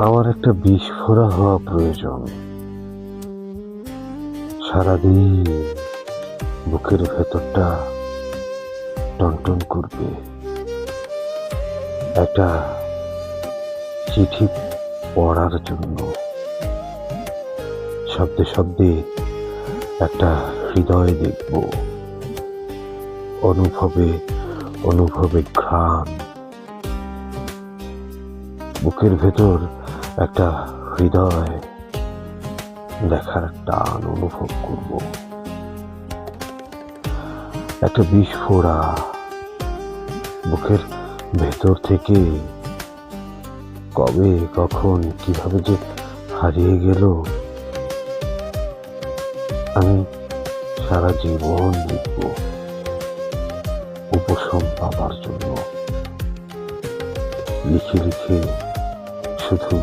আমার একটা বিস্ফোরা হওয়া প্রয়োজন। সারাদিন বুকের ভেতরটা টনটন করবে। একটা চিঠি পড়ার জন্য শব্দে শব্দে একটা হৃদয় দেখব, অনুভবে অনুভবে ঘ্রাণ, বুকের ভেতর একটা হৃদয় দেখার টান অনুভব করব। একটা বিস্ফোরা বুকের ভেতর থেকে কবে কখন কিভাবে যে হারিয়ে গেল, আমি সারা জীবন লিখব উপশম পাবার জন্য। লিখে লিখে শুধু